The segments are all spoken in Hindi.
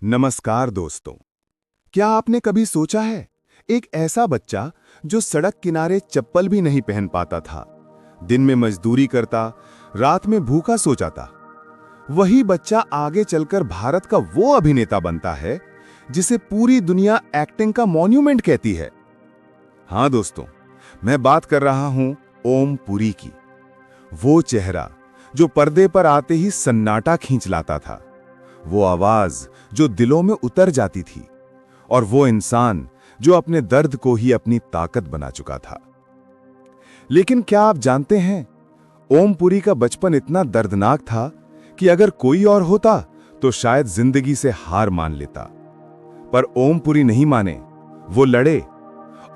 नमस्कार दोस्तों। क्या आपने कभी सोचा है एक ऐसा बच्चा जो सड़क किनारे चप्पल भी नहीं पहन पाता था, दिन में मजदूरी करता, रात में भूखा सो जाता, वही बच्चा आगे चलकर भारत का वो अभिनेता बनता है जिसे पूरी दुनिया एक्टिंग का मॉन्यूमेंट कहती है। हाँ दोस्तों, मैं बात कर रहा हूं ओम पुरी की। वो चेहरा जो पर्दे पर आते ही सन्नाटा खींच लाता था, वो आवाज जो दिलों में उतर जाती थी, और वो इंसान जो अपने दर्द को ही अपनी ताकत बना चुका था। लेकिन क्या आप जानते हैं, ओम पुरी का बचपन इतना दर्दनाक था कि अगर कोई और होता तो शायद जिंदगी से हार मान लेता। पर ओम पुरी नहीं माने, वो लड़े,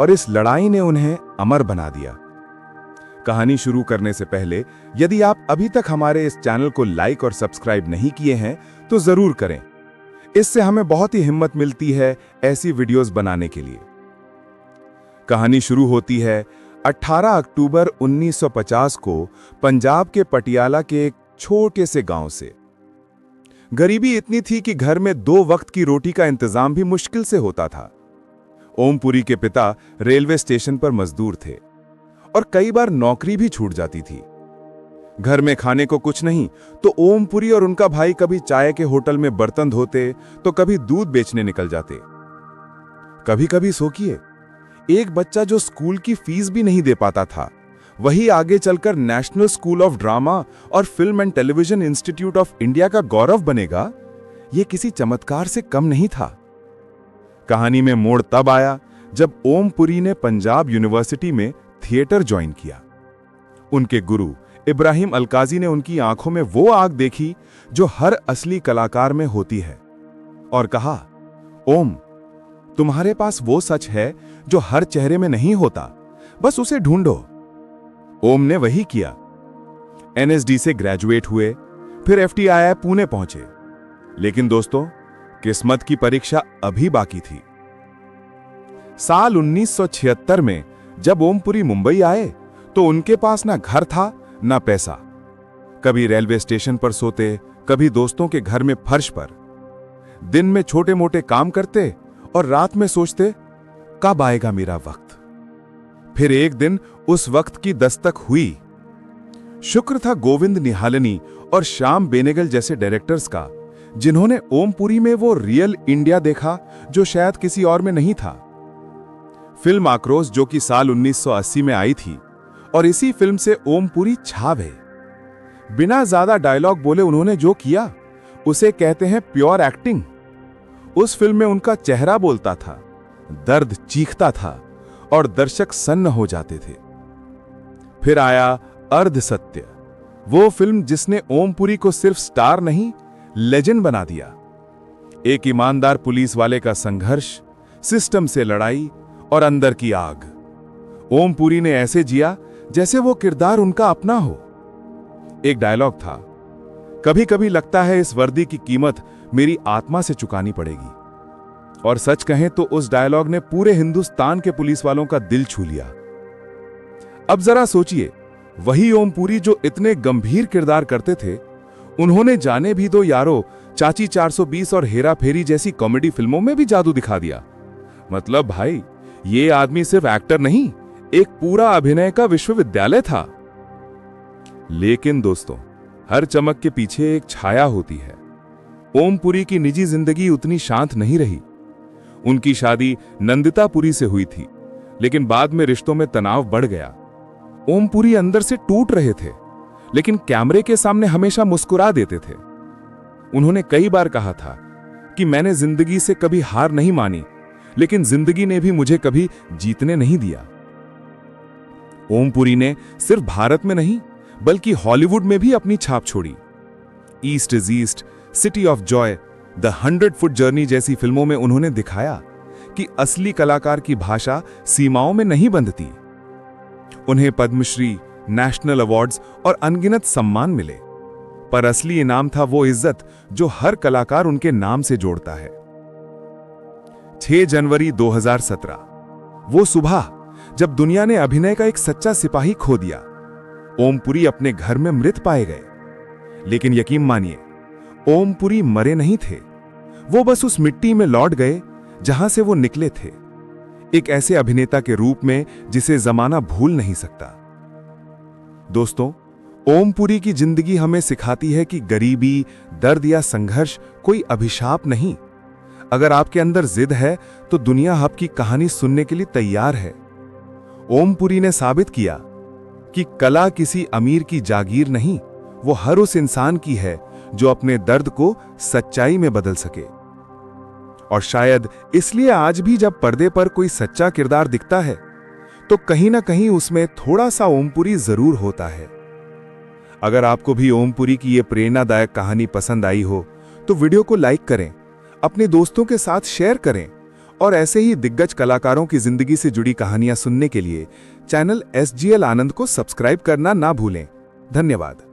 और इस लड़ाई ने उन्हें अमर बना दिया। कहानी शुरू करने से पहले यदि आप अभी तक हमारे इस चैनल को लाइक और सब्सक्राइब नहीं किए हैं तो जरूर करें। इससे हमें बहुत ही हिम्मत मिलती है ऐसी वीडियोस बनाने के लिए। कहानी शुरू होती है 18 अक्टूबर 1950 को पंजाब के पटियाला के एक छोटे से गांव से। गरीबी इतनी थी कि घर में 2 वक्त की रोटी का इंतजाम भी मुश्किल से होता था। ओम पुरी के पिता रेलवे स्टेशन पर मजदूर थे और कई बार नौकरी भी छूट जाती थी। घर में खाने को कुछ नहीं तो ओम पुरी और उनका भाई कभी चाय के होटल में बर्तन धोते तो कभी दूध बेचने निकल जाते। कभी कभी सोचिए, एक बच्चा जो स्कूल की फीस भी नहीं दे पाता था, वही आगे चलकर नेशनल स्कूल ऑफ ड्रामा और film and television institute of India का गौरव बनेगा, यह किसी चमत्कार से कम नहीं था। कहानी में मोड़ तब आया जब ओम पुरी ने पंजाब यूनिवर्सिटी में थिएटर ज्वाइन किया। उनके गुरु इब्राहिम अलकाजी ने उनकी आंखों में वो आग देखी जो हर असली कलाकार में होती है, और कहा, ओम, तुम्हारे पास वो सच है जो हर चेहरे में नहीं होता, बस उसे ढूंढो। ओम ने वही किया। एनएसडी से ग्रेजुएट हुए, फिर FTII पुणे पहुंचे। लेकिन दोस्तों, किस्मत की परीक्षा अभी बाकी थी। साल 1976 में जब ओम पुरी मुंबई आए तो उनके पास ना घर था ना पैसा। कभी रेलवे स्टेशन पर सोते, कभी दोस्तों के घर में फर्श पर। दिन में छोटे मोटे काम करते और रात में सोचते, कब आएगा मेरा वक्त। फिर एक दिन उस वक्त की दस्तक हुई। शुक्र था गोविंद निहालनी और श्याम बेनेगल जैसे डायरेक्टर्स का, जिन्होंने ओम पुरी में वो रियल इंडिया देखा जो शायद किसी और में नहीं था। फिल्म आक्रोश, जो कि साल 1980 में आई थी, और इसी फिल्म से ओम पुरी छा गए। बिना ज्यादा डायलॉग बोले उन्होंने जो किया उसे कहते हैं प्योर एक्टिंग। उस फिल्म में उनका चेहरा बोलता था, दर्द चीखता था और दर्शक सन्न हो जाते थे। फिर आया अर्ध सत्य, वो फिल्म जिसने ओम पुरी को सिर्फ स्टार नहीं, लेजेंड बना दिया। एक ईमानदार पुलिस वाले का संघर्ष, सिस्टम से लड़ाई और अंदर की आग। ओम पुरी ने ऐसे जिया जैसे वो किरदार उनका अपना हो। एक डायलॉग था, कभी कभी लगता है इस वर्दी की कीमत मेरी आत्मा से चुकानी पड़ेगी। और सच कहें तो उस डायलॉग ने पूरे हिंदुस्तान के पुलिस वालों का दिल छू लिया। अब जरा सोचिए, वही ओम पुरी जो इतने गंभीर किरदार करते थे, उन्होंने जाने भी दो यारो, चाची 420 और हेरा फेरी जैसी कॉमेडी फिल्मों में भी जादू दिखा दिया। मतलब भाई, ये आदमी सिर्फ एक्टर नहीं, एक पूरा अभिनय का विश्वविद्यालय था। लेकिन दोस्तों, हर चमक के पीछे एक छाया होती है। ओम पुरी की निजी जिंदगी उतनी शांत नहीं रही। उनकी शादी नंदिता पुरी से हुई थी, लेकिन बाद में रिश्तों में तनाव बढ़ गया। ओम पुरी अंदर से टूट रहे थे, लेकिन कैमरे के सामने हमेशा मुस्कुरा देते थे। उन्होंने कई बार कहा था कि मैंने जिंदगी से कभी हार नहीं मानी, लेकिन जिंदगी ने भी मुझे कभी जीतने नहीं दिया। ओम पुरी ने सिर्फ भारत में नहीं बल्कि हॉलीवुड में भी अपनी छाप छोड़ी। East is east, city of Joy, the 100 foot journey जैसी फिल्मों में उन्होंने दिखाया कि असली कलाकार की भाषा सीमाओं में नहीं बंधती। उन्हें पद्मश्री, नेशनल अवार्ड्स और अनगिनत सम्मान मिले, पर असली इनाम था वो इज्जत जो हर कलाकार उनके नाम से जोड़ता है। 6 जनवरी 2017, वो सुबह जब दुनिया ने अभिनय का एक सच्चा सिपाही खो दिया। ओम पुरी अपने घर में मृत पाए गए। लेकिन यकीन मानिए, ओम पुरी मरे नहीं थे, वो बस उस मिट्टी में लौट गए जहां से वो निकले थे, एक ऐसे अभिनेता के रूप में जिसे जमाना भूल नहीं सकता। दोस्तों, ओमपुरी की जिंदगी हमें सिखाती है कि गरीबी, दर्द या संघर्ष कोई अभिशाप नहीं। अगर आपके अंदर जिद है तो दुनिया आपकी कहानी सुनने के लिए तैयार है। ओमपुरी ने साबित किया कि कला किसी अमीर की जागीर नहीं, वो हर उस इंसान की है जो अपने दर्द को सच्चाई में बदल सके। और शायद इसलिए आज भी जब पर्दे पर कोई सच्चा किरदार दिखता है तो कहीं ना कहीं उसमें थोड़ा सा ओमपुरी जरूर होता है। अगर आपको भी ओमपुरी की यह प्रेरणादायक कहानी पसंद आई हो तो वीडियो को लाइक करें, अपने दोस्तों के साथ शेयर करें और ऐसे ही दिग्गज कलाकारों की जिंदगी से जुड़ी कहानियां सुनने के लिए चैनल SGL आनंद को सब्सक्राइब करना ना भूलें। धन्यवाद।